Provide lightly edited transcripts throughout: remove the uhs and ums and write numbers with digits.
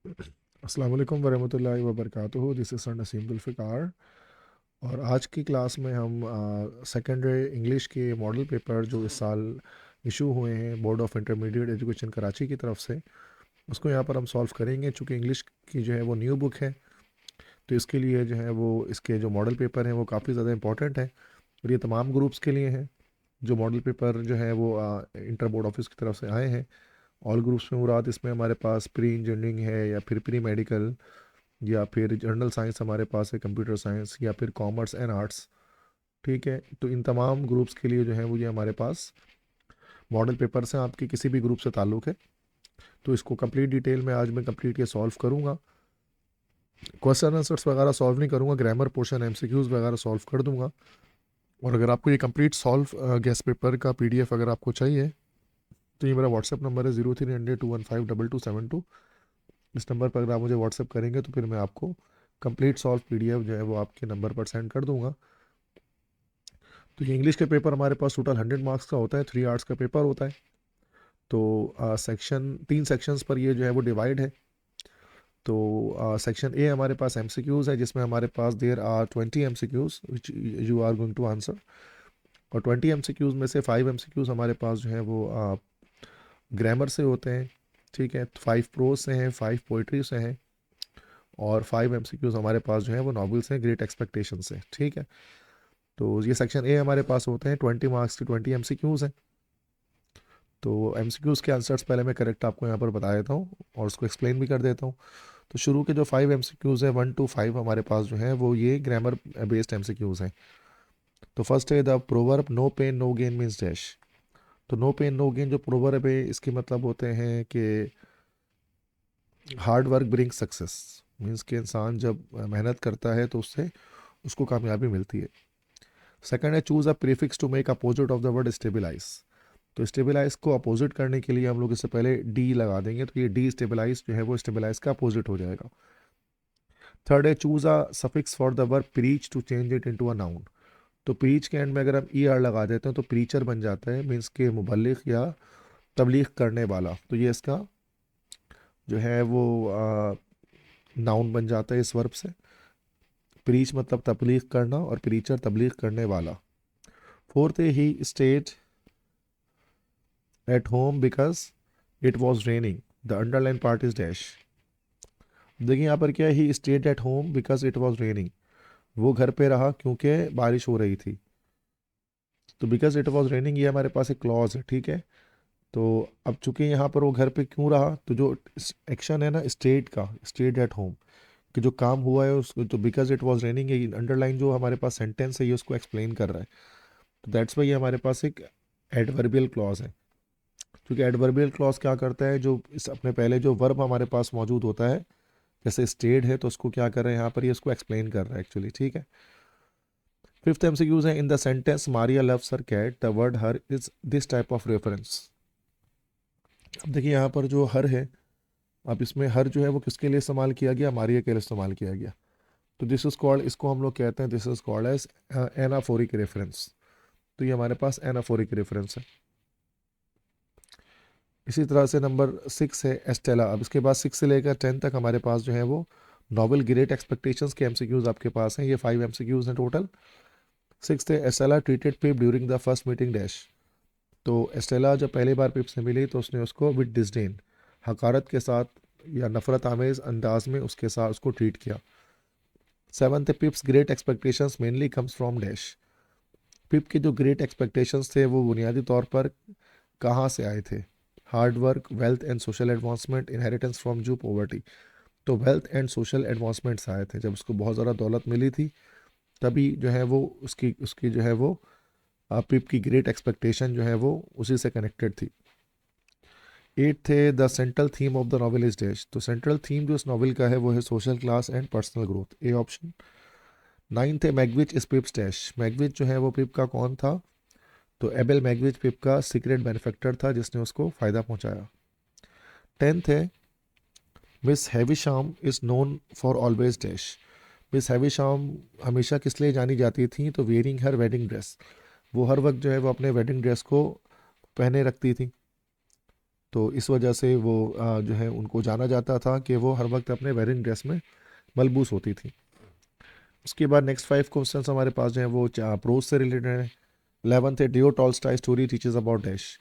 अस्सलाम वालेकुम वरहमतुल्लाहि वबरकातुहू। This is sir Naseem Zulfiqar. और आज की क्लास में हम सेकेंडरी इंग्लिश के मॉडल पेपर जो इस साल इशू हुए हैं board of intermediate education Karachi की तरफ से, उसको यहाँ पर हम सॉल्व करेंगे। चूँकि इंग्लिश की जो है वो न्यू बुक है, तो इसके लिए जो है वो इसके जो मॉडल पेपर हैं वो काफ़ी ज़्यादा इंपॉर्टेंट है और ये तमाम ग्रुप्स के लिए हैं। जो मॉडल पेपर जो है वो इंटर बोर्ड ऑफिस की तरफ से आए हैं। ऑल ग्रुप्स में मुराद इसमें हमारे पास प्री इंजीनियरिंग है या फिर प्री मेडिकल या फिर जनरल साइंस हमारे पास है, कंप्यूटर साइंस या फिर कॉमर्स एंड आर्ट्स। ठीक है, तो इन तमाम ग्रुप्स के लिए जो है वो ये हमारे पास मॉडल पेपर्स हैं। आपके किसी भी ग्रुप से ताल्लुक़ है तो इसको कंप्लीट डिटेल में आज मैं कंप्लीट ये सॉल्व करूँगा। क्वेश्चन आंसर्स वगैरह सॉल्व नहीं करूँगा, ग्रामर पोर्शन एमसीक्यूज़ वगैरह सॉल्व कर दूँगा। और अगर आपको ये कंप्लीट सॉल्व गेस्ट पेपर का पीडीएफ अगर आपको चाहिए तो ये मेरा व्हाट्सएप नंबर है 0300 215 2272। इस नंबर पर अगर आप मुझे व्हाट्सएप करेंगे तो फिर मैं आपको कंप्लीट सॉल्व पीडीएफ जो है वो आपके नंबर पर सेंड कर दूंगा। तो ये इंग्लिश का पेपर हमारे पास टोटल 100 मार्क्स का होता है, 3 आवर्स का पेपर होता है। तो सेक्शन 3 सेक्शंस पर ये जो है वो डिवाइड है। तो सेक्शन ए हमारे पास एमसीक्यूज़ है, जिसमें हमारे पास there are 20 MCQs which you are going to answer. और 20 एमसीक्यूज़ में से 5 एमसीक्यूज़ हमारे पास जो है वो ग्रामर से होते हैं। ठीक है, 5 प्रोज से हैं, 5 पोइट्री से हैं और 5 एमसीक्यूज़ हमारे पास जो है वो नॉवेल्स हैं ग्रेट एक्सपेक्टेशन से। ठीक है, तो ये सेक्शन ए हमारे पास होते हैं, 20 मार्क्स की 20 एमसीक्यूज़ हैं। तो एमसीक्यूज़ के आंसर्स पहले मैं करेक्ट आपको यहाँ पर बता देता हूँ और उसको एक्सप्लेन भी कर देता हूँ। तो शुरू के जो 5 एमसीक्यूज़ हैं 1 to 5 हमारे पास जो है वो ये ग्रामर बेस्ड एमसीक्यूज़ हैं। तो फर्स्ट है the proverb no pain no gain means dash. तो नो पेन नो गेन जो प्रोवर्ब है इसके मतलब होते हैं कि hard work bring success, means कि इंसान जब मेहनत करता है तो उससे उसको कामयाबी मिलती है। सेकंड है choose a prefix to make opposite of the word stabilize. तो स्टेबलाइज को अपोजिट करने के लिए हम लोग इससे पहले डी लगा देंगे, तो ये डी स्टेबलाइज जो है वो स्टेबलाइज का अपोजिट हो जाएगा। थर्ड है choose a suffix for the verb preach to change it into a noun. तो प्रीच के एंड में अगर हम ई आर लगा देते हैं तो प्रीचर बन जाता है, मीन्स के मुबल्लिग या तबलीग करने वाला। तो ये इसका जो है वो नाउन बन जाता है इस वर्ब से। प्रीच मतलब तबलीग करना और प्रीचर तबलीग करने वाला। फोर्थ है he stayed at home because it was raining, the underline part is dash. देखिए यहाँ पर क्या है, he stayed at home because it was raining, वो घर पे रहा क्योंकि बारिश हो रही थी। तो बिकॉज इट वॉज रेनिंग ये हमारे पास एक क्लॉज है। ठीक है, तो अब चूंकि यहाँ पर वो घर पे क्यों रहा, तो जो एक्शन है ना स्टेड का, स्टेड एट होम, कि जो काम हुआ है उसको, तो बिकॉज इट वॉज रेनिंग ये अंडरलाइन जो हमारे पास सेंटेंस है ये उसको एक्सप्लेन कर रहा है। तो दैट्स वाई ये हमारे पास एक एडवर्बियल क्लॉज है। क्योंकि एडवर्बियल क्लॉज क्या करता है, जो इस अपने पहले जो वर्ब हमारे पास मौजूद होता है, जैसे स्टेड है तो उसको क्या कर रहे हैं यहाँ पर, ये इसको एक्सप्लेन कर रहा है एक्चुअली। ठीक है, फिफ्थ एमसीक्यूज है in the sentence Maria loves her cat the word her is this type of reference. अब देखिए यहाँ पर जो हर है, अब इसमें हर जो है वो किसके लिए इस्तेमाल किया गया, मारिया के लिए इस्तेमाल किया गया। तो दिस इज कॉल्ड, इसको हम लोग कहते हैं this is called as anaphoric reference. तो ये हमारे पास एनाफोरिक रेफरेंस है। इसी तरह से नंबर 6 है एस्टेला। अब इसके बाद 6 से लेकर 10 तक हमारे पास जो है वो नॉवल ग्रेट एक्सपेक्टेशंस के एमसीक्यूज आपके पास हैं। ये 5 एमसीक्यूज हैं टोटल। 6 है Estella treated pip during the first meeting dash. तो एस्टेला जब पहली बार पिप से मिली तो उसने उसको विद डिसडेन, हकारत के साथ या नफरत आमेज अंदाज में उसके साथ उसको ट्रीट किया। 7 है Pip's great expectations mainly comes from dash. Pip के जो ग्रेट एक्सपेक्टेशंस थे वो बुनियादी तौर पर कहाँ से आए थे, hard work, wealth and social advancement, inheritance from जू पॉवर्टी। तो वेल्थ एंड सोशल एडवांसमेंट्स आए थे, जब उसको बहुत ज़्यादा दौलत मिली थी तभी जो है वो उसकी उसकी जो है वो पिप की ग्रेट एक्सपेक्टेशन जो है वो उसी से कनेक्टेड थी। 8 थे the central theme of the novel is dash. तो सेंट्रल थीम जो इस नॉवल का है वो है social class and personal growth, A option. 9 थे मैगविच इज पिप्स डैश। मैगविच जो है वो पिप का कौन था, तो एबेल मैगविच पिप का सीक्रेट बेनिफैक्टर था जिसने उसको फ़ायदा पहुंचाया। 10th है miss Havisham is known for always dash. Miss Havisham हमेशा किस लिए जानी जाती थी, तो वेयरिंग हर वेडिंग ड्रेस, वो हर वक्त जो है वो अपने वेडिंग ड्रेस को पहने रखती थी। तो इस वजह से वो जो है उनको जाना जाता था कि वो हर वक्त अपने वेडिंग ड्रेस में मलबूस होती थी। उसके बाद नेक्स्ट 5 क्वेश्चन हमारे पास जो है वो प्रोज से रिलेटेड है। 11th है Leo Tolstoy story teachers about dash.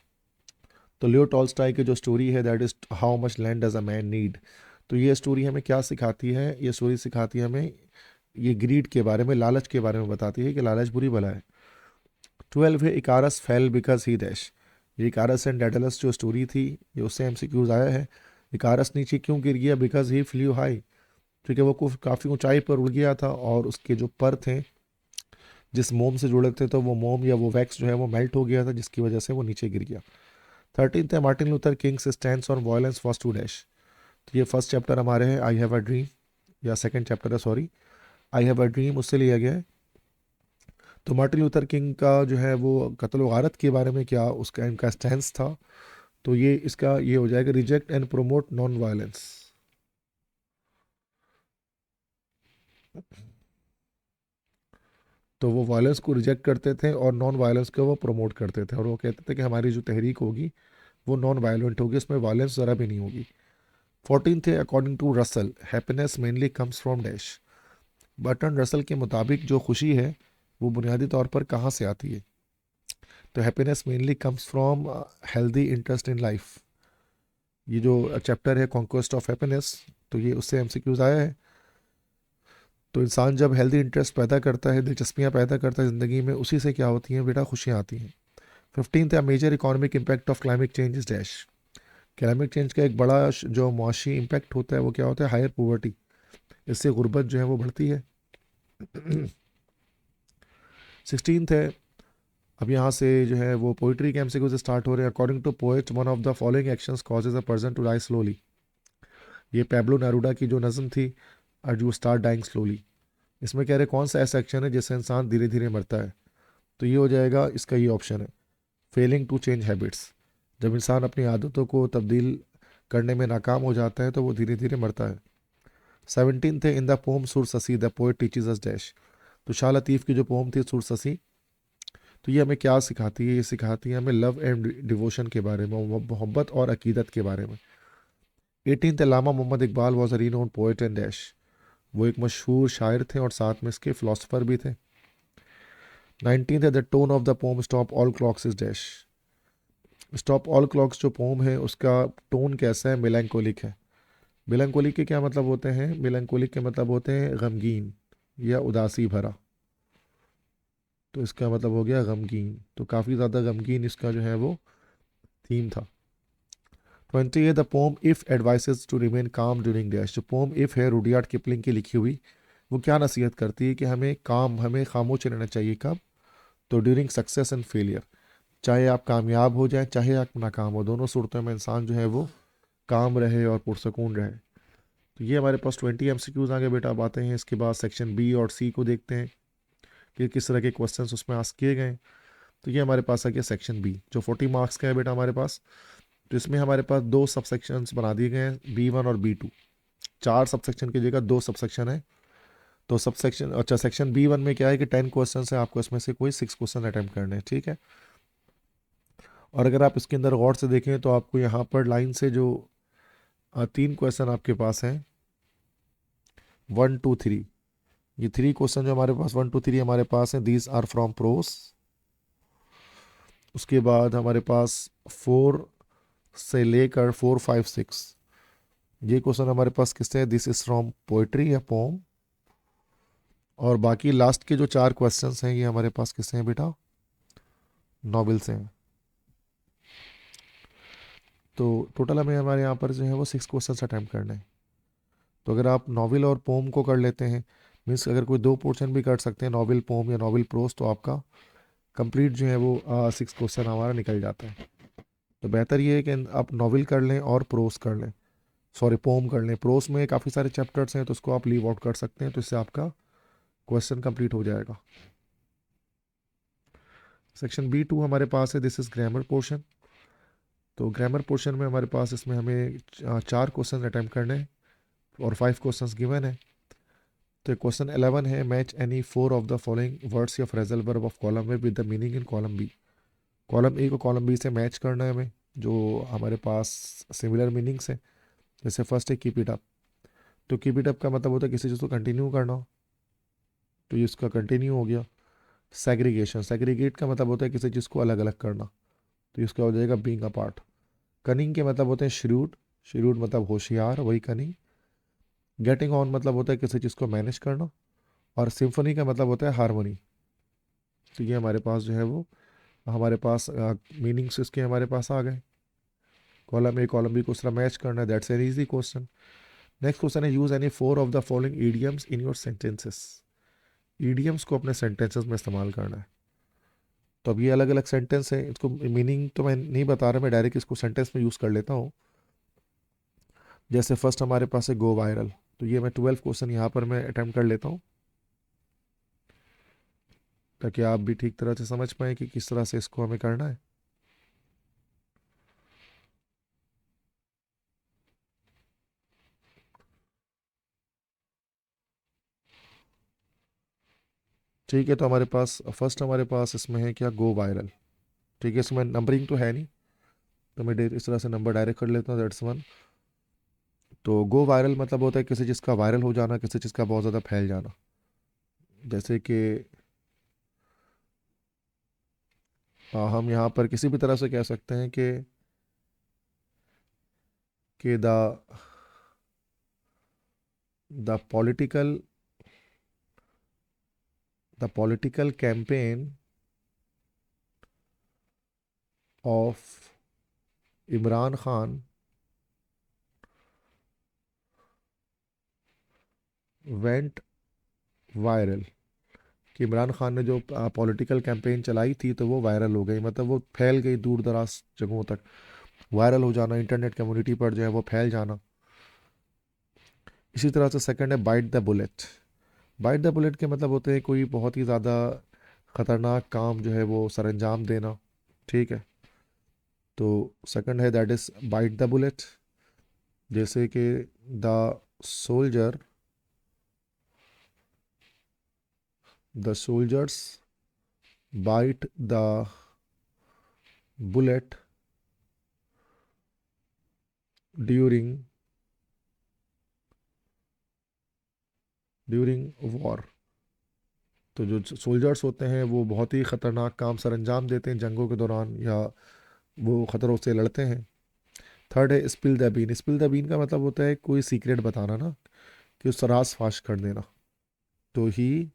तो लियो टॉल्स्टॉय की जो स्टोरी है that is how much land does a man need. तो ये स्टोरी हमें क्या सिखाती है? ये स्टोरी सिखाती है हमें ये ग्रीड के बारे में, लालच के बारे में बताती है कि लालच बुरी बला है। 12 है इकारस फेल बिकॉज ही डैश। ये इकारस एंड डेडलस जो स्टोरी थी ये उससे एमसीक्यूज आया है। इकारस नीचे क्यों गिर गया? बिकॉज ही फ्ल्यू हाई, क्योंकि वो काफ़ी ऊंचाई पर उड़ गया था और उसके जो पर थे जिस मोम से जुड़े थे तो वो मोम या वो वैक्स जो है वो मेल्ट हो गया था, जिसकी वजह से वो नीचे गिर गया। 13th है Martin Luther King's stands on violence for to dash. तो ये फर्स्ट चैप्टर हमारे हैं आई हैव अ ड्रीम, या सेकंड चैप्टर है sorry, I have a dream उससे लिया गया है। तो मार्टिन लूथर किंग का जो है वो कत्ल व गारत के बारे में क्या उसका इनका स्टैंस था, तो ये इसका ये हो जाएगा reject and promote non violence. तो वो वायलेंस को रिजेक्ट करते थे और नॉन वायलेंस को वो प्रमोट करते थे, और वो कहते थे कि हमारी जो तहरीक होगी वो नॉन वायलेंट होगी, इसमें वायलेंस ज़रा भी नहीं होगी। 14 थे according to Russell happiness mainly comes from dash. Bertrand Russell के मुताबिक जो खुशी है वो बुनियादी तौर पर कहाँ से आती है? तो happiness mainly comes from healthy interest in life. ये जो चैप्टर है कॉन्क्वेस्ट ऑफ हैप्पीनेस, तो ये उससे एमसीक्यूज आया है। तो इंसान जब हेल्दी इंटरेस्ट पैदा करता है, दिलचस्पियाँ पैदा करता है ज़िंदगी में, उसी से क्या होती हैं बेटा? खुशियाँ आती हैं। 15th है major economic impact of climate change is dash. Climate change का एक बड़ा जो मुआशी इम्पैक्ट होता है वो क्या होता है? Higher poverty. इससे गुर्बत जो है वो बढ़ती है। 16th है, अब यहाँ से जो है वो पोइट्री के एमसीक्यू से स्टार्ट हो रहे हैं। According to poet one of the following actions causes a person to die slowly. ये पैब्लो नेरूडा की जो नज़म थी यू स्टार्ट डाइंग स्लोली, इसमें कह रहे कौन सा ऐसा एक्शन है जिससे इंसान धीरे धीरे मरता है? तो ये हो जाएगा, इसका ये ऑप्शन है फेलिंग टू चेंज हैबिट्स। जब इंसान अपनी आदतों को तब्दील करने में नाकाम हो जाता है तो वो धीरे धीरे मरता है। 17 थे इन the poem Sur Sassi the poet teachers us dash. तो शाह लतीफ़ की जो पोम थी सुर ससी, तो ये हमें क्या सिखाती है? ये सिखाती है हमें लव एंड डिवोशन के बारे में, मोहब्बत और अकीदत के बारे में। 18th Allama Mohammad Iqbal was a renowned poet and dash. वो एक मशहूर शायर थे और साथ में इसके फ़िलासफ़र भी थे। 19th है the tone of the pome stop all clocks is dash. Stop all clocks जो पोम है उसका टोन कैसा है? मेलैंकोलिक है। मेलैंकोलिक के क्या मतलब होते हैं? मेलैंकोलिक के मतलब होते हैं गमगीन या उदासी भरा। तो इसका मतलब हो गया गमगीन, तो काफ़ी ज़्यादा गमगीन इसका जो है वो थीम था। 20 है the poem if advises to remain calm during dash. जो पोम इफ़ है रुडियार्ड किपलिंग की लिखी हुई, वो क्या नसीहत करती है कि हमें खामोश रहना चाहिए। कब? तो ड्यूरिंग सक्सेस एंड फेलियर। चाहे आप कामयाब हो जाए चाहे आप नाकाम हो, दोनों सूरतों में इंसान जो है वो काम रहे और पुरसकून रहे। तो ये हमारे पास 20 एमसीक्यूज आ गए बेटा। अब आते हैं इसके बाद सेक्शन बी और सी को देखते हैं कि किस तरह के क्वेश्चंस उसमें आस्क किए गए। तो ये हमारे पास आ गया सेक्शन बी जो 40 मार्क्स का है बेटा हमारे पास। तो इसमें हमारे पास दो सब सेक्शंस बना दिए गए हैं, B1 और B2। चार सब सेक्शन की जगह दो सब सेक्शन है। तो सब सेक्शन, अच्छा सेक्शन B1 में क्या है कि 10 क्वेश्चन है, आपको इसमें से कोई 6 क्वेश्चन अटैम्प्ट करने हैं, ठीक है। और अगर आप इसके अंदर गौर से देखें तो आपको यहाँ पर लाइन से जो तीन क्वेश्चन आपके पास हैं 1 2 3, ये थ्री क्वेश्चन जो हमारे पास 1 2 3 हमारे पास हैं, दीज आर फ्रॉम प्रोस। उसके बाद हमारे पास 4 से लेकर 4 5 6 ये क्वेश्चन हमारे पास किससे है? दिस इज फ्रॉम पोइट्री या पोम। और बाकी लास्ट के जो चार क्वेश्चंस हैं ये हमारे पास किससे हैं बेटा? नॉवेल से हैं। तो टोटल हमें हमारे यहाँ पर जो है वो 6 क्वेश्चंस अटैम्प्ट करने हैं। तो अगर आप नॉवेल और पोम को कर लेते हैं, मीन्स अगर कोई दो पोर्शन भी कर सकते हैं नॉवेल पोम या नॉवेल प्रोस, तो आपका कंप्लीट जो है वो 6 क्वेश्चन हमारा निकल जाता है। तो बेहतर ये है कि आप नॉवेल कर लें और प्रोस कर लें, सॉरी पोम कर लें। प्रोस में काफ़ी सारे चैप्टर्स हैं तो उसको आप लीव आउट कर सकते हैं, तो इससे आपका क्वेश्चन कंप्लीट हो जाएगा। सेक्शन B2 हमारे पास है, दिस इज़ ग्रामर पोर्शन। तो ग्रामर पोर्शन में हमारे पास इसमें हमें चार क्वेश्चन अटैम्प्ट करने हैं और 5 क्वेश्चंस गिवन है। तो क्वेश्चन 11 है match any 4 of the following words या phrasal verb of column A with the meaning in column B. Column A को कॉलम बी से मैच करना है हमें। जो हमारे पास सिमिलर मीनिंग्स हैं। जैसे फर्स्ट है कीप इट अप। तो कीप इट अप का मतलब होता है किसी चीज़ को कंटिन्यू करना हो, तो ये उसका कंटिन्यू हो गया। सेग्रीगेशन, सेग्रीगेट का मतलब होता है किसी चीज़ को अलग अलग करना, तो इसका हो जाएगा बीइंग अ पार्ट। कनिंग के मतलब होते हैं श्रूड, श्रूड मतलब होशियार, वही कनिंग। गेटिंग ऑन मतलब होता है किसी चीज़ को मैनेज करना। और सिम्फनी का मतलब होता है हारमोनी। तो ये हमारे पास जो है वो हमारे पास मीनिंग्स इसके हमारे पास आ गए। कॉलम ए कॉलम बी को उस तरह मैच करना है, that's an easy question. Next question है use any four of the following idioms in your sentences. Idioms को अपने सेंटेंसेस में इस्तेमाल करना है। तो अब ये अलग अलग सेंटेंस है, इसको मीनिंग तो मैं नहीं बता रहा, मैं डायरेक्ट इसको सेंटेंस में यूज़ कर लेता हूँ। जैसे फर्स्ट हमारे पास है गो वायरल। तो ये मैं 12 क्वेश्चन यहाँ पर मैं अटेम्प्ट कर लेता हूँ, ताकि आप भी ठीक तरह से समझ पाएँ कि किस तरह से इसको हमें करना है। ठीक है, तो हमारे पास फर्स्ट हमारे पास इसमें है क्या, गो वायरल। ठीक है, इसमें नंबरिंग तो है नहीं, तो मैं इस तरह से नंबर डायरेक्ट कर लेता हूँ, दैट्स वन। तो गो वायरल मतलब होता है किसी चीज़ का वायरल हो जाना, किसी चीज़ का बहुत ज़्यादा फैल जाना। जैसे कि हम यहाँ पर किसी भी तरह से कह सकते हैं कि the political the political campaign of Imran Khan went viral. कि इमरान खान ने जो पॉलिटिकल कैंपेन चलाई थी तो वो वायरल हो गई, मतलब वो फैल गई दूर दराज जगहों तक। वायरल हो जाना, इंटरनेट कम्युनिटी पर जो है वो फैल जाना। इसी तरह से सेकंड है bite the bullet. Bite the bullet के मतलब होते हैं कोई बहुत ही ज़्यादा ख़तरनाक काम जो है वो सरंजाम देना। ठीक है, तो सेकंड है that is bite the bullet. जैसे कि the soldier the soldiers bite the bullet during war. तो जो सोल्जर्स होते हैं वो बहुत ही ख़तरनाक काम सरंजाम देते हैं जंगों के दौरान, या वो ख़तरों से लड़ते हैं। थर्ड है spill the bean. Spill the bean का मतलब होता है कोई सीक्रेट बताना ना, कि उस राज फाश कर देना। तो he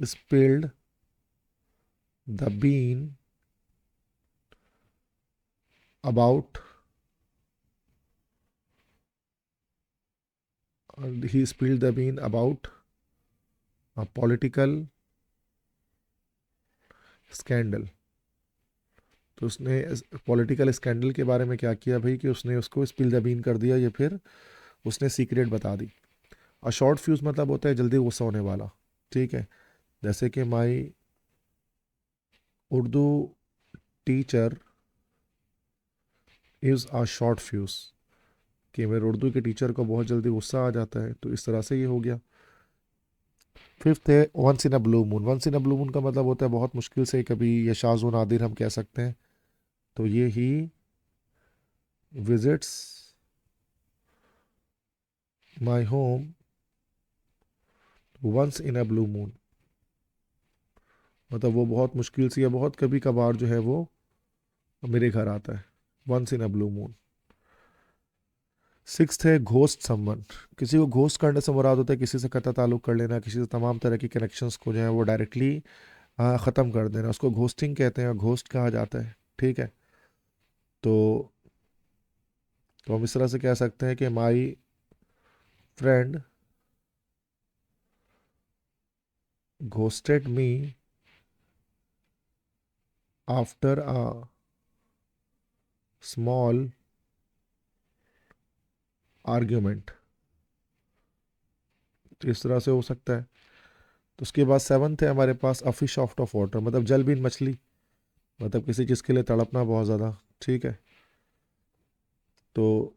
spilled the bean about he spilled the bean about political scandal. तो उसने पॉलिटिकल स्कैंडल के बारे में क्या किया भाई, कि उसने उसको स्पिल द बीन कर दिया, या फिर उसने सीक्रेट बता दी। और शॉर्ट फ्यूज मतलब होता है जल्दी गुस्सा होने वाला। ठीक है, जैसे कि my Urdu teacher is a short fuse. कि मेरे उर्दू के टीचर को बहुत जल्दी गुस्सा आ जाता है, तो इस तरह से ये हो गया। फिफ्थ है once in a blue moon. Once in a blue moon का मतलब होता है बहुत मुश्किल से कभी, या शाज़ व नादिर हम कह सकते हैं। तो ये he visits my home once in a blue moon. मतलब वो बहुत मुश्किल से या बहुत कभी कभार जो है वो मेरे घर आता है, once in a blue moon. Sixth है घोस्ट समवन। किसी को घोस्ट करने से मुराद होता है किसी से कता ताल्लुक कर लेना, किसी से तमाम तरह की कनेक्शंस को जो है वो डायरेक्टली ख़त्म कर देना, उसको घोस्टिंग कहते हैं, घोस्ट कहा जाता है। ठीक है, तो हम इस तरह से कह सकते हैं कि my friend ghosted me after a small argument. तो इस तरह से हो सकता है। तो उसके बाद सेवन्थ है हमारे पास a fish out of water, मतलब जलबीन मछली, मतलब किसी चीज़ के लिए तड़पना बहुत ज़्यादा। ठीक है, तो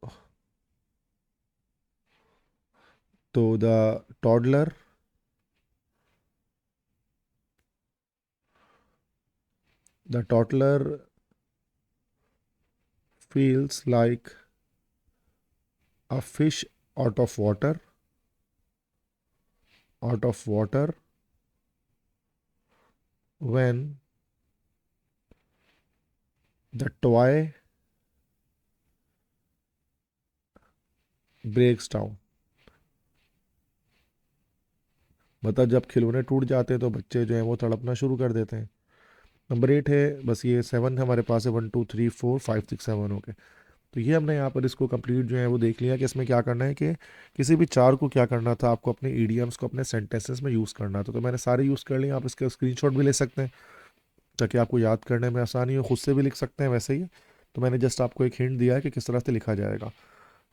the toddler the toddler feels like a fish out of water, out of water when the toy breaks down. मतलब जब खिलौने टूट जाते हैं तो बच्चे जो हैं वो तड़पना शुरू कर देते हैं। नंबर 8 है, बस ये 7 हमारे पास है, 1 2 3 4 5 6 7 हो गए। तो ये हमने यहाँ पर इसको कंप्लीट जो है वो देख लिया कि इसमें क्या करना है कि किसी भी चार को क्या करना था, आपको अपने ईडियम्स को अपने सेंटेंसेस में यूज़ करना था। तो मैंने सारे यूज़ कर लिए, आप इसके स्क्रीनशॉट भी ले सकते हैं ताकि आपको याद करने में आसानी हो, खुद से भी लिख सकते हैं वैसे ही। तो मैंने जस्ट आपको एक हिंट दिया है कि किस तरह से लिखा जाएगा।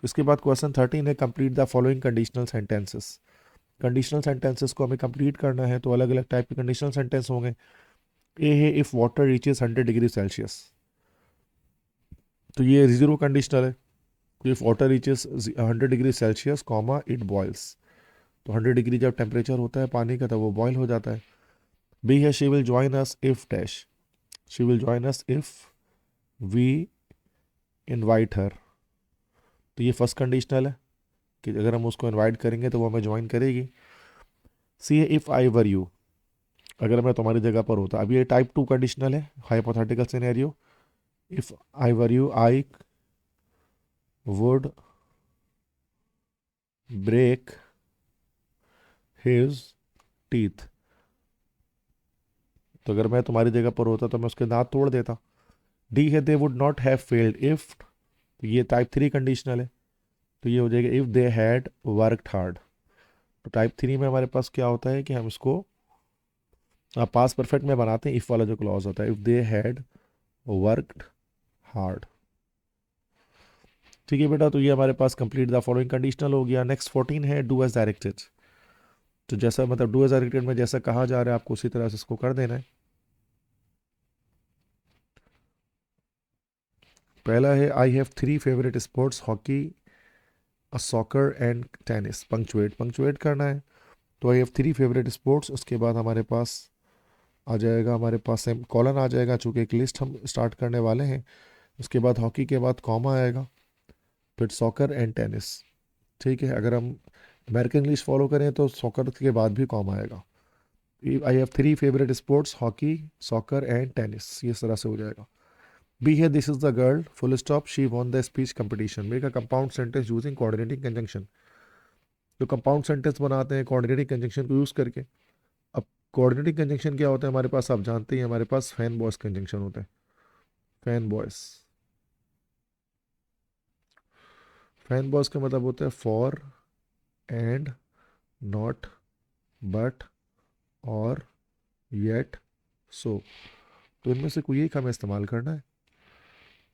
इसके बाद क्वेश्चन 13 है, complete the following conditional sentences. Conditional sentences को हमें कंप्लीट करना है, तो अलग अलग टाइप के कंडीशनल सेंटेंस होंगे। ए है, if water reaches 100 degree Celsius, तो ये जीरो कंडीशनल है। If water reaches 100 degree Celsius comma it boils, तो 100 डिग्री जब टेम्परेचर होता है पानी का तो वो बॉयल हो जाता है। बी है, she will join us if dash, she will join us if we invite her, तो ये फर्स्ट कंडीशनल है कि अगर हम उसको इनवाइट करेंगे तो वो हमें ज्वाइन करेगी। सी है, इफ़ आई वर यू, अगर मैं तुम्हारी जगह पर होता। अब ये टाइप 2 कंडीशनल है, hypothetical scenario. If I were you I would break his teeth, तो अगर मैं तुम्हारी जगह पर होता तो मैं उसके दांत तोड़ देता। डी है, they would not have failed if, तो ये टाइप 3 कंडीशनल है, तो ये हो जाएगा if they had worked hard. तो टाइप 3 में हमारे पास क्या होता है कि हम इसको पास परफेक्ट में बनाते हैं, इफ़ वाला जो क्लॉज होता है, if they had worked hard. ठीक है बेटा, तो ये हमारे पास कंप्लीट द फॉलोइंग कंडीशनल हो गया। नेक्स्ट 14 है, डू एज डायरेक्टेड। तो जैसा मतलब डू एज डायरेक्टेड में जैसा कहा जा रहा है आपको उसी तरह से इसको कर देना है। पहला है, I have 3 favourite sports, hockey, soccer and tennis. Punctuate, punctuate करना है। तो आई हैव 3 फेवरेट स्पोर्ट्स, उसके बाद हमारे पास आ जाएगा, हमारे पास कॉलन आ जाएगा, चूँकि एक लिस्ट हम स्टार्ट करने वाले हैं। उसके बाद हॉकी के बाद कॉमा आएगा, फिर सॉकर एंड टेनिस। ठीक है, अगर हम अमेरिकन इंग्लिश फॉलो करें तो सॉकर के बाद भी कॉमा आएगा। I have 3 favourite sports, hockey, soccer and tennis, ये इस तरह से हो जाएगा। बी है, this is the girl full stop she won the speech competition, make a compound sentence using coordinating conjunction. जो कंपाउंड सेंटेंस बनाते हैं कोऑर्डिनेटिंग कंजंक्शन को यूज़ करके। अब कोऑर्डिनेटिंग कंजंक्शन क्या होता है हमारे पास, आप जानते ही, हमारे पास फैन बॉयस कंजंक्शन होता है। फैन बॉयस, फैन बॉयस का मतलब होता है फॉर, एंड, नॉट, बट, और, येट, सो। तो इनमें से कोई एक हमें इस्तेमाल करना है।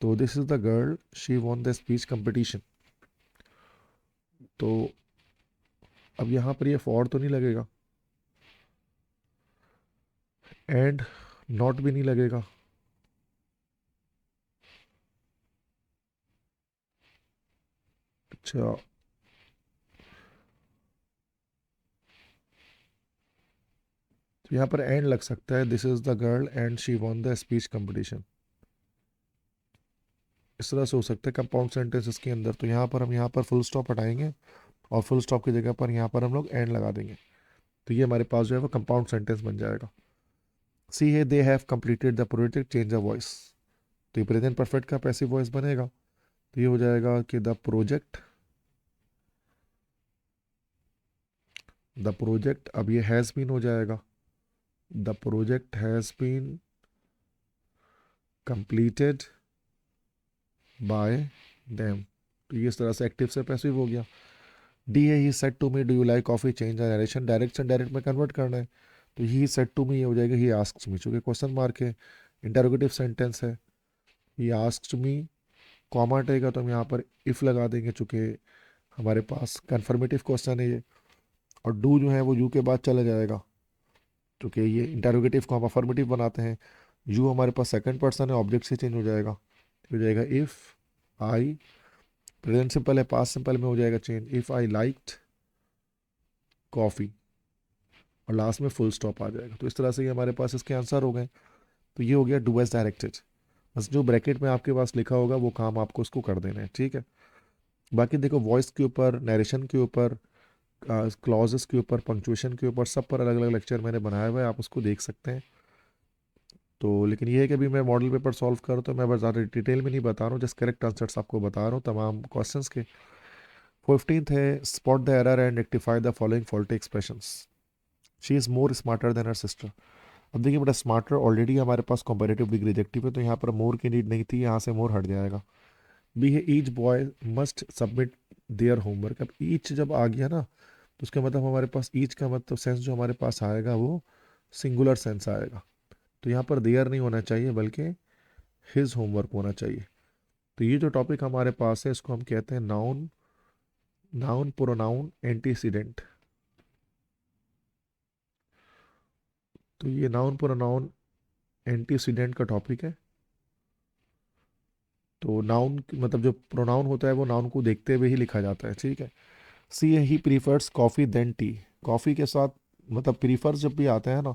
तो this is the girl she won the speech competition, तो अब यहाँ पर ये फॉर तो नहीं लगेगा, एंड नॉट भी नहीं लगेगा, अच्छा, तो यहाँ पर एंड लग सकता है, this is the girl and she won the speech competition, इस तरह से हो सकता है कंपाउंड सेंटेंसेस के अंदर। तो यहाँ पर हम यहाँ पर फुल स्टॉप हटाएंगे और फुल स्टॉप की जगह पर यहाँ पर हम लोग एंड लगा देंगे, तो ये हमारे पास जो है वो कंपाउंड सेंटेंस बन जाएगा। सी है, they have completed the project change a voice, तो ये प्रेजेंट परफेक्ट का पैसिव वॉइस बनेगा। तो ये हो जाएगा कि द प्रोजेक्ट, अब ये हैज़ बीन हो जाएगा, the project has been completed by them, तो ये इस तरह से एक्टिव से पैसिव हो गया। डी है, he said to me do you like coffee, change the direction, direct से डायरेक्ट में कन्वर्ट करना है। तो ही सेड टू मी ये हो जाएगा ही आस्क्स मी, चूँकि क्वेश्चन मार्क है, इंटरोगेटिव सेंटेंस है। ही आस्क्ड मी, कॉमा हटेगा तो हम यहाँ पर इफ़ लगा देंगे, चूँकि हमारे पास कन्फर्मेटिव क्वेश्चन है ये। और डू जो है वो यू के बाद चला जाएगा, क्योंकि ये इंटरोगेटिव को हम अफर्मेटिव बनाते हैं। यू हमारे पास सेकंड पर्सन है, ऑब्जेक्ट से चेंज हो जाएगा, हो जाएगा इफ़ आई, प्रेजेंट सिंपल है, पास्ट सिंपल में हो जाएगा change, if I liked coffee, और लास्ट में फुल स्टॉप आ जाएगा। तो इस तरह से ये हमारे पास इसके आंसर हो गए। तो ये हो गया डू एज डायरेक्टेड। बस जो ब्रैकेट में आपके पास लिखा होगा वो काम आपको उसको कर देना है, ठीक है। बाकी देखो वॉइस के ऊपर, नरेशन के ऊपर, क्लॉजेस के ऊपर, पंक्चुएशन के ऊपर, सब पर अलग अलग लेक्चर मैंने बनाया हुआ है, आप उसको देख सकते हैं। तो लेकिन ये है कि अभी मैं मॉडल पेपर सॉल्व कर, तो मैं बस ज़्यादा डिटेल में नहीं बता रहा हूँ, जस्ट करेक्ट आंसर्स आपको बता रहा हूँ तमाम क्वेश्चंस के। 15th है, spot the error and rectify the following faulty expressions. She is more smarter than her sister. अब देखिए बेटा, स्मार्टर ऑलरेडी हमारे पास कॉम्पेरेटिव डिग्री रिजेक्टिव है, तो यहाँ पर मोर की नीड नहीं थी, यहाँ से मोर हट जाएगा। बी है, each boy must submit their homework. अब ईच जब आ गया ना, तो उसका मतलब हमारे पास ईच का मतलब सेंस जो हमारे पास आएगा वो सिंगुलर सेंस आएगा। तो यहाँ पर देयर नहीं होना चाहिए, बल्कि हिज होमवर्क होना चाहिए। तो ये जो टॉपिक हमारे पास है, इसको हम कहते हैं नाउन, नाउन प्रोनाउन एंटीसीडेंट। तो ये नाउन प्रोनाउन एंटीसीडेंट का टॉपिक है। तो नाउन मतलब जो प्रोनाउन होता है वो नाउन को देखते हुए ही लिखा जाता है, ठीक है। सी है, he prefers coffee than tea. Coffee के साथ मतलब प्रीफर्स जब भी आता है ना,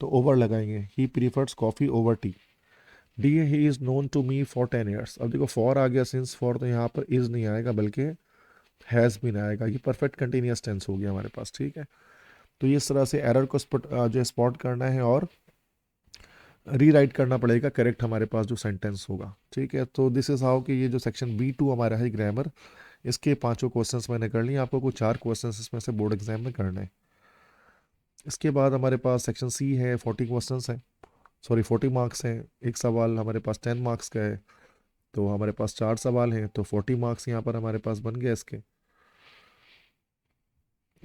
तो ओवर लगाएंगे, he prefers coffee over tea. D है, he is known to me for 10 years। अब देखो फॉर आ गया, सिंस फॉर, तो यहाँ पर इज़ नहीं आएगा बल्कि हैज़ बीन आएगा। ये परफेक्ट कंटिन्यूस टेंस हो गया हमारे पास, ठीक है। तो इस तरह से एरर को जो स्पॉट करना है और रीराइट करना पड़ेगा करेक्ट हमारे पास जो सेंटेंस होगा, ठीक है। तो दिस इज़ हाउ कि ये जो सेक्शन B2 हमारा है ग्रामर, इसके पांचों क्वेश्चंस मैंने कर लिए। आपको कुछ 4 क्वेश्चंस इसमें से बोर्ड एग्जाम में करने हैं। इसके बाद हमारे पास सेक्शन C है, 40 क्वेश्चंस हैं, सॉरी 40 मार्क्स हैं। एक सवाल हमारे पास 10 मार्क्स का है, तो हमारे पास 4 सवाल हैं, तो 40 मार्क्स यहाँ पर हमारे पास बन गए इसके।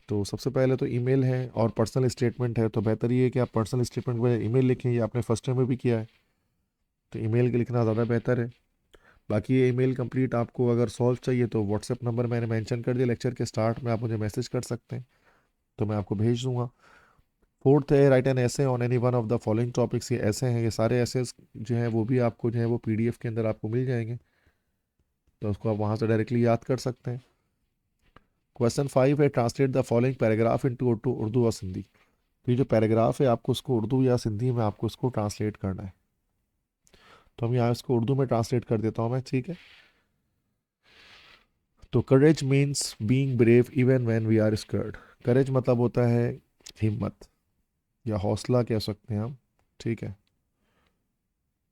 तो सबसे पहले तो ईमेल है और पर्सनल स्टेटमेंट है, तो बेहतर ये है कि आप पर्सनल स्टेटमेंट में ईमेल लिखें, ये आपने फर्स्ट टाइम में भी किया है, तो ईमेल के लिखना ज़्यादा बेहतर है। बाकी ये ईमेल कंप्लीट आपको अगर सॉल्व चाहिए तो व्हाट्सएप नंबर मैंने मेंशन कर दिया लेक्चर के स्टार्ट में, आप मुझे मैसेज कर सकते हैं, तो मैं आपको भेज दूंगा। फोर्थ है, राइट एन ऐसे on any one of the following topics. ये ऐसे हैं, ये सारे ऐसे जो हैं वो भी आपको जो है वो PDF के अंदर आपको मिल जाएंगे, तो उसको आप वहाँ से डायरेक्टली याद कर सकते हैं। क्वेश्चन 5 है, translate the following paragraph into Urdu और सिंधी। तो ये जो पैराग्राफ है आपको उसको उर्दू या सिंधी में आपको उसको ट्रांसलेट करना है, तो हम यहाँ इसको उर्दू में ट्रांसलेट कर देता हूँ मैं, ठीक है। तो courage means being brave even when we are scared. Courage मतलब होता है हिम्मत या हौसला कह सकते हैं हम, ठीक है,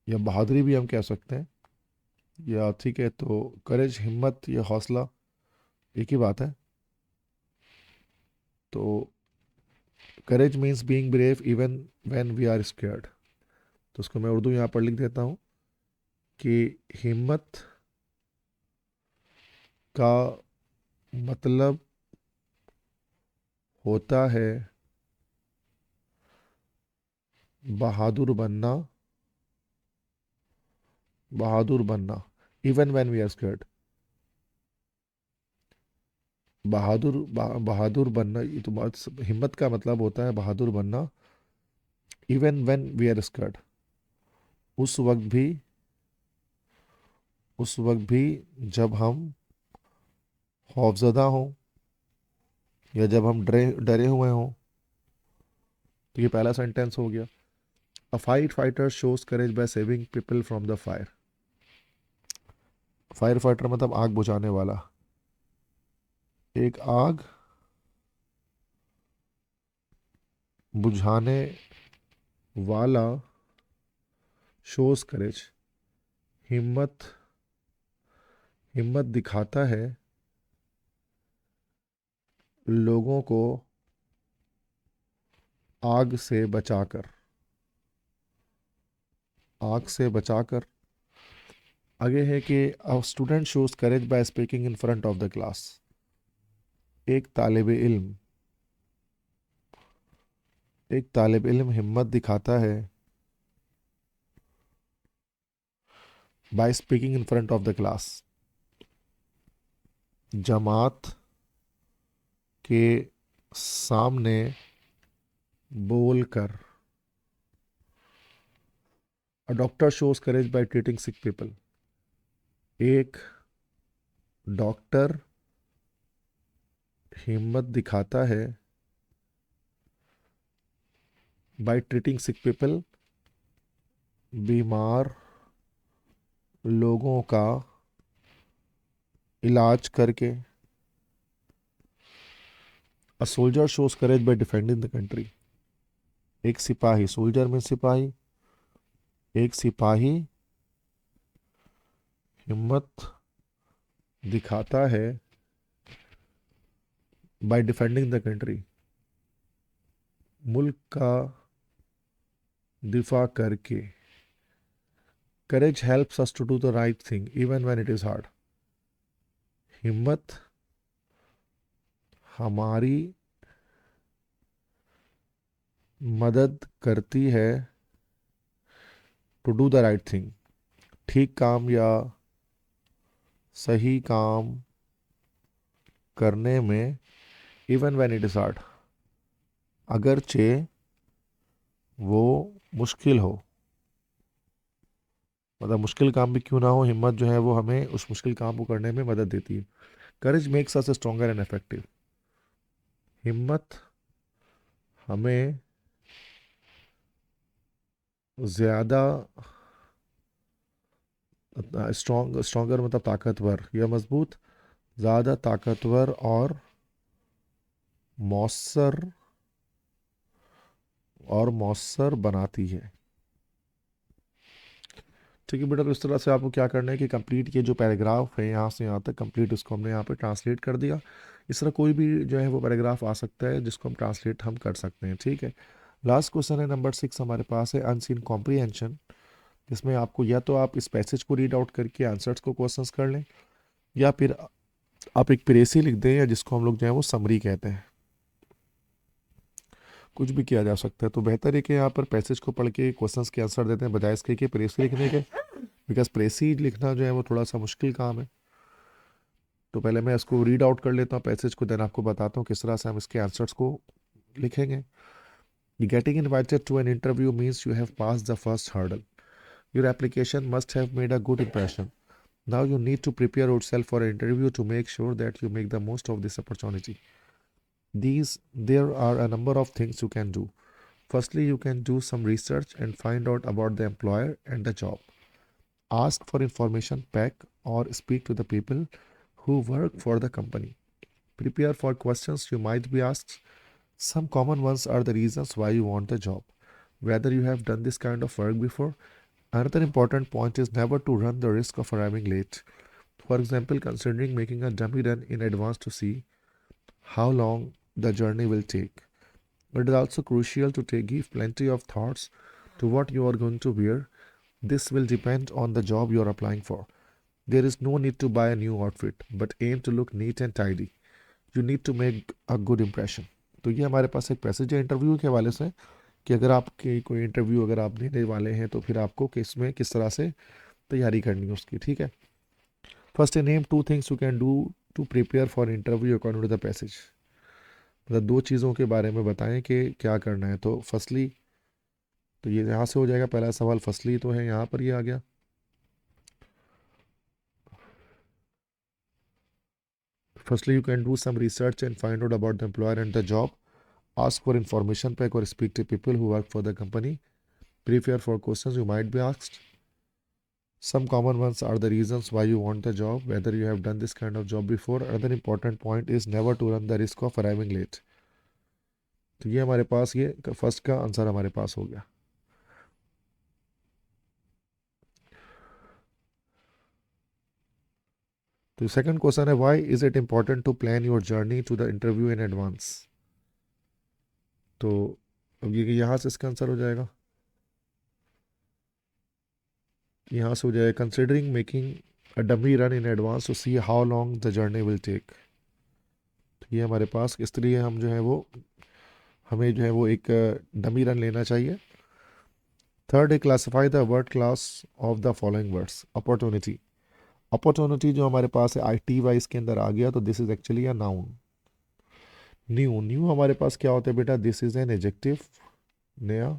या बहादुरी भी हम कह सकते हैं, या ठीक है। तो करेज, हिम्मत या हौसला एक ही बात है। तो courage means being brave even when we are scared. तो उसको मैं उर्दू यहाँ पर लिख देता हूँ कि हिम्मत का मतलब होता है बहादुर बनना, बहादुर बनना, even when we are scared. बहादुर बनना, ये तो बात, हिम्मत का मतलब होता है बहादुर बनना, even when we are scared, उस वक्त भी, उस वक्त भी जब हम खौफजदा हों या जब हम डरे डरे हुए हों। तो ये पहला सेंटेंस हो गया। A fight fighter shows courage by saving people from the fire. Fire fighter मतलब आग बुझाने वाला। एक आग बुझाने वाला शोज करेज, हिम्मत, हिम्मत दिखाता है लोगों को आग से बचाकर, आग से बचाकर। आगे है कि a student shows courage by speaking in front of the class. एक तालिब इल्म, एक तालिब इल्म हिम्मत दिखाता है by speaking in front of the class, जमात के सामने बोलकर। A doctor shows courage by treating sick people. एक डॉक्टर हिम्मत दिखाता है बाय ट्रीटिंग सिक पीपल, बीमार लोगों का इलाज करके। A soldier shows courage by defending the country. एक सिपाही, सोल्जर में सिपाही, एक सिपाही हिम्मत दिखाता है बाय डिफेंडिंग द कंट्री, मुल्क का दिफा करके। Courage helps us to do the right thing even when it is hard. हिम्मत हमारी मदद करती है to do the right thing, ठीक काम या सही काम करने में। Even when it is hard, अगरचे वो मुश्किल हो, मतलब मुश्किल काम भी क्यों ना हो, हिम्मत जो है वो हमें उस मुश्किल काम को करने में मदद देती है। Courage makes us stronger and effective. हिम्मत हमें ज़्यादा स्ट्रॉन्गर मतलब ताकतवर या मजबूत, ज़्यादा ताकतवर और मौसर मौसर बनाती है। ठीक है बेटा, तो इस तरह से आपको क्या करना है कि कंप्लीट ये जो पैराग्राफ है यहाँ से यहाँ तक कंप्लीट, इसको हमने यहाँ पे ट्रांसलेट कर दिया। इस तरह कोई भी जो है वो पैराग्राफ आ सकता है जिसको हम ट्रांसलेट हम कर सकते हैं। ठीक है, लास्ट क्वेश्चन है नंबर 6 हमारे पास है अनसीन कॉम्प्रीहेंशन, जिसमें आपको या तो आप इस पैसेज को रीड आउट करके आंसर्स को क्वेश्चंस कर लें, या फिर आप एक प्रेसी लिख दें, या जिसको हम लोग जो है वो समरी कहते हैं। कुछ भी किया जा सकता है, तो बेहतर है कि यहाँ पर पैसेज को पढ़ के क्वेश्चंस के आंसर देते हैं बजाय इसके कि प्रेसी लिखने के, बिकॉज प्रेसी लिखना जो है वो थोड़ा सा मुश्किल काम है। तो पहले मैं इसको रीड आउट कर लेता हूँ पैसेज को, देन आपको बताता हूँ किस तरह से हम इसके आंसर्स को लिखेंगे। Getting invited to an interview means you have pass the first hurdle. Your application must have made a good impression. Now you need to prepare yourself for an interview to make sure that you make the most of this opportunity. There are a number of things you can do. Firstly, you can do some research and find out about the employer and the job. Ask for information back or speak to the people who work for the company. Prepare for questions you might be asked. Some common ones are the reasons why you want the job, whether you have done this kind of work before. Another important point is never to run the risk of arriving late. For example, considering making a dummy run in advance to see how long the journey will take. It is also crucial to give plenty of thoughts to what you are going to wear. This will depend on the job you are applying for. There is no need to buy a new outfit, but aim to look neat and tidy. You need to make a good impression. तो ये हमारे पास एक passage है interview के हवाले से, कि अगर आपके कोई इंटरव्यू अगर आप देने वाले हैं तो फिर आपको किस तरह से तैयारी करनी है उसकी। ठीक है, first name two things you can do to prepare for interview according to the passage. मतलब दो चीज़ों के बारे में बताएं कि क्या करना है। तो फर्स्टली, तो ये यहाँ से हो जाएगा पहला सवाल, फर्स्टली तो है यहाँ पर, ये आ गया। Firstly you can do some research and find out about the employer and the job. Ask for information pack or speak to people who work for the company. Prepare for questions you might be asked. Some common ones are the reasons why you want the job, whether you have done this kind of job before. Another important point is never to run the risk of arriving late. तो ये हमारे पास, ये first का answer हमारे पास हो गया। तो second question है why is it important to plan your journey to the interview in advance. तो अब ये यहाँ से इसका आंसर हो जाएगा, यहाँ से हो जाएगा considering making a dummy run in advance to see how long the journey will take. तो ये हमारे पास, इसलिए हम जो है वो, हमें जो है वो एक डमी रन लेना चाहिए। थर्ड है classify the word class of the following words. Opportunity, opportunity जो हमारे पास है आई टी वाई इसके अंदर आ गया, तो this is actually a noun. New, new हमारे पास क्या होता है बेटा, दिस इज एन एडजेक्टिव, नया।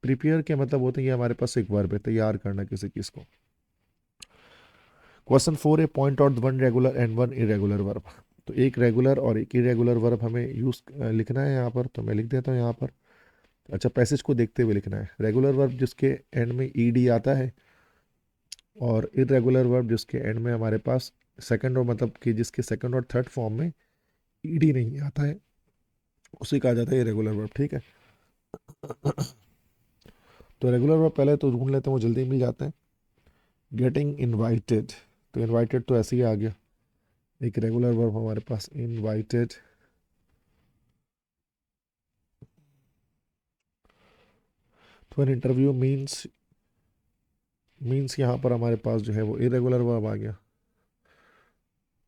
प्रिपेयर के मतलब होते हैं, ये हमारे पास एक वर्ब है, तैयार करना किसी चीज़ को। क्वेश्चन 4 है point out one regular and one irregular verb. तो एक रेगुलर और एक इरेगुलर वर्ब हमें यूज़ लिखना है यहाँ पर, तो मैं लिख देता हूँ यहाँ पर। अच्छा, पैसेज को देखते हुए लिखना है। रेगुलर वर्ब जिसके एंड में ईडी आता है और इरेगुलर वर्ब जिसके एंड में हमारे पास सेकंड और मतलब कि जिसके सेकंड और थर्ड फॉर्म में ईडी नहीं आता है, उसे कहा जाता है इरेगुलर वर्ब। ठीक है। तो रेगुलर वर्ब पहले तो ढूंढ लेते हैं, वो जल्दी मिल जाते हैं। गेटिंग इनवाइटेड, तो इनवाइटेड तो ऐसे ही आ गया, एक रेगुलर वर्ब हमारे पास इनवाइटेड। तो एन इंटरव्यू मीन्स यहाँ पर हमारे पास जो है वो इरेगुलर वर्ब आ गया,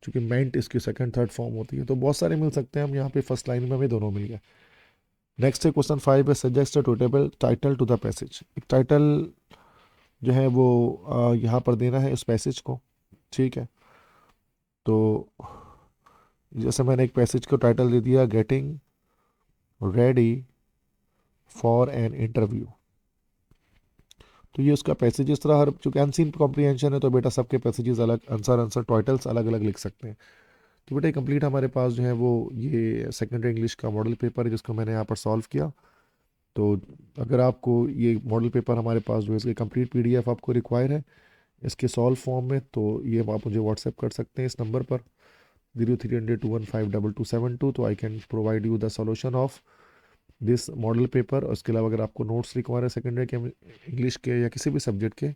क्योंकि मेंट इसकी सेकंड थर्ड फॉर्म होती है। तो बहुत सारे मिल सकते हैं हम यहाँ पे, फर्स्ट लाइन में हमें दोनों मिल गए। नेक्स्ट है क्वेश्चन 5 है suggest suitable title to the passage. एक टाइटल जो है वो यहाँ पर देना है इस पैसेज को। ठीक है। तो जैसे मैंने एक पैसेज को टाइटल दे दिया getting ready for an interview, तो ये उसका पैसेज इस तरह, हर चूंकि अनसीन कॉम्प्रीहेंशन है तो बेटा सबके पैसेजेस अलग, आंसर आंसर टाइटल्स अलग अलग लिख सकते हैं। तो बेटा कंप्लीट हमारे पास जो है वो ये सेकेंडरी इंग्लिश का मॉडल पेपर है जिसको मैंने यहाँ पर सॉल्व किया। तो अगर आपको ये मॉडल पेपर हमारे पास जो है इसकी कंप्लीट पीडीएफ आपको रिक्वायर है इसके सॉल्व फॉर्म में, तो ये आप मुझे व्हाट्सएप कर सकते हैं इस नंबर पर 030021522272। तो I can provide you the solution of this model paper. और इसके अलावा अगर आपको नोट्स रिक्वायर है सेकेंडरी के इंग्लिश के या किसी भी सब्जेक्ट के,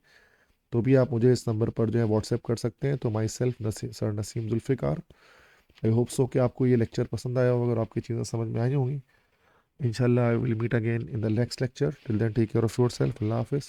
तो भी आप मुझे इस नंबर पर जो है व्हाट्सएप कर सकते हैं। तो myself sir Naseem Zulfiqar. I hope so कि आपको ये लेक्चर पसंद आया होगा और आपकी चीज़ें समझ में आई होंगी। इंशाल्लाह I will meet again in the next lecture. Till then take care of yourself. अल्लाह हाफिज़।